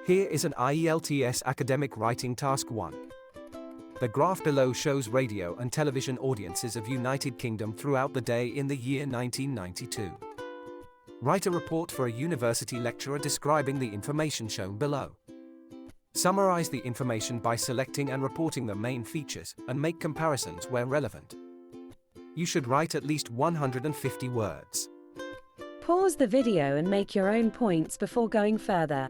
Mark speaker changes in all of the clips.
Speaker 1: Here is an IELTS Academic Writing Task 1. The graph below shows radio and television audiences of United Kingdom throughout the day in the year 1992. Write a report for a university lecturer describing the information shown below. Summarize the information by selecting and reporting the main features, and make comparisons where relevant. You should write at least 150 words.
Speaker 2: Pause the video and make your own points before going further.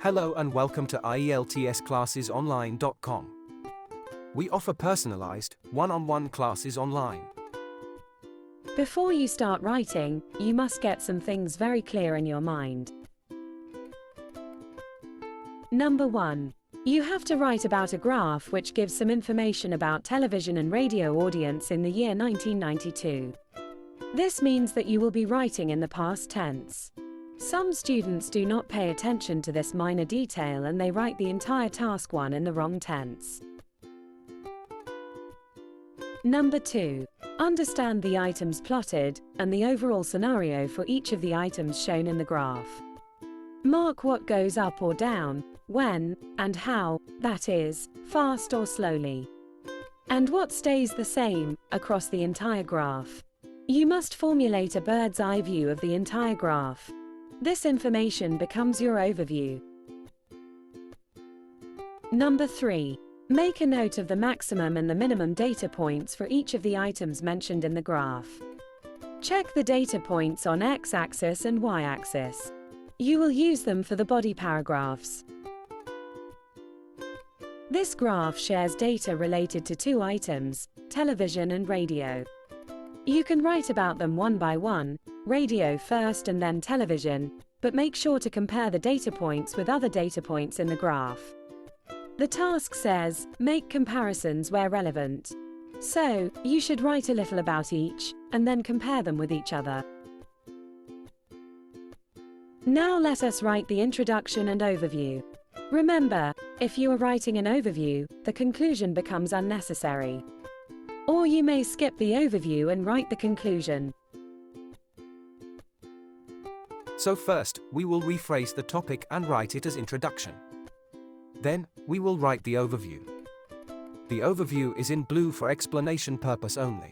Speaker 1: Hello and welcome to ieltsclassesonline.com. We offer personalized, one-on-one classes online.
Speaker 2: Before you start writing, you must get some things very clear in your mind. Number 1. You have to write about a graph which gives some information about television and radio audience in the year 1992. This means that you will be writing in the past tense. Some students do not pay attention to this minor detail and they write the entire task 1 in the wrong tense. Number 2. Understand the items plotted, and the overall scenario for each of the items shown in the graph. Mark what goes up or down, when, and how, that is, fast or slowly. And what stays the same, across the entire graph. You must formulate a bird's eye view of the entire graph. This information becomes your overview. Number 3. Make a note of the maximum and the minimum data points for each of the items mentioned in the graph. Check the data points on x-axis and y-axis. You will use them for the body paragraphs. This graph shares data related to 2 items, television and radio. You can write about them one by one, radio first and then television, but make sure to compare the data points with other data points in the graph. The task says, make comparisons where relevant. So, you should write a little about each, and then compare them with each other. Now let us write the introduction and overview. Remember, if you are writing an overview, the conclusion becomes unnecessary. Or you may skip the overview and write the conclusion.
Speaker 1: So first, we will rephrase the topic and write it as introduction. Then, we will write the overview. The overview is in blue for explanation purpose only.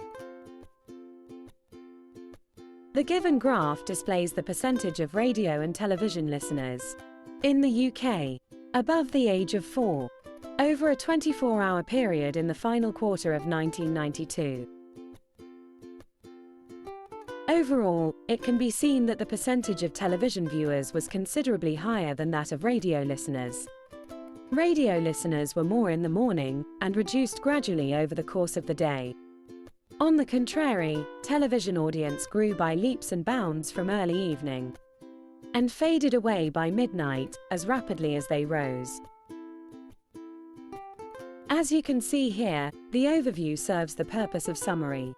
Speaker 2: The given graph displays the percentage of radio and television listeners in the UK above the age of 4 over a 24-hour period in the final quarter of 1992. Overall, it can be seen that the percentage of television viewers was considerably higher than that of radio listeners. Radio listeners were more in the morning, and reduced gradually over the course of the day. On the contrary, television audience grew by leaps and bounds from early evening, and faded away by midnight, as rapidly as they rose. As you can see here, the overview serves the purpose of summary.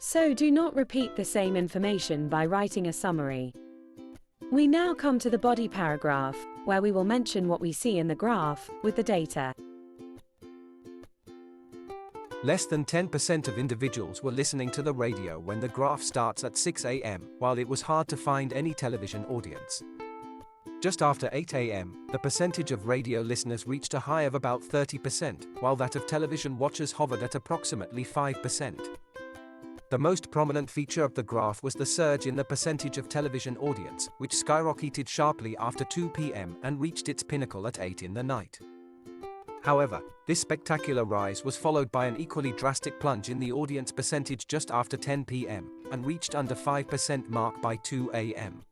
Speaker 2: So do not repeat the same information by writing a summary. We now come to the body paragraph, where we will mention what we see in the graph, with the data.
Speaker 1: Less than 10% of individuals were listening to the radio when the graph starts at 6 a.m., while it was hard to find any television audience. Just after 8 a.m., the percentage of radio listeners reached a high of about 30%, while that of television watchers hovered at approximately 5%. The most prominent feature of the graph was the surge in the percentage of television audience, which skyrocketed sharply after 2 p.m. and reached its pinnacle at 8 in the night. However, this spectacular rise was followed by an equally drastic plunge in the audience percentage just after 10 p.m. and reached under 5% mark by 2 a.m.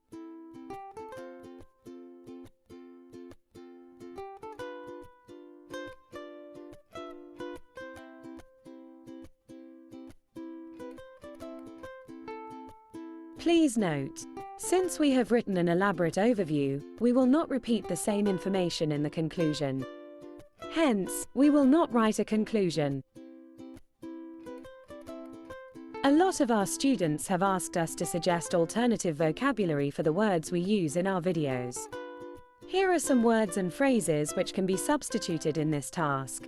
Speaker 2: Please note, since we have written an elaborate overview, we will not repeat the same information in the conclusion. Hence, we will not write a conclusion. A lot of our students have asked us to suggest alternative vocabulary for the words we use in our videos. Here are some words and phrases which can be substituted in this task.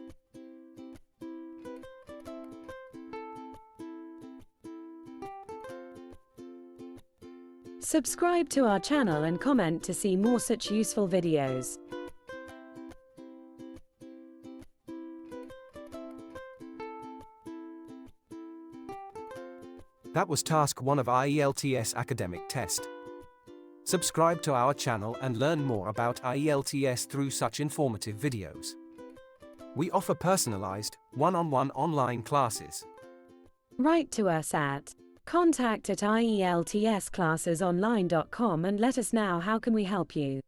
Speaker 2: Subscribe to our channel and comment to see more such useful videos.
Speaker 1: That was Task 1 of IELTS Academic Test. Subscribe to our channel and learn more about IELTS through such informative videos. We offer personalized, one-on-one online classes.
Speaker 2: Write to us at contact@ieltsclassesonline.com and let us know how can we help you.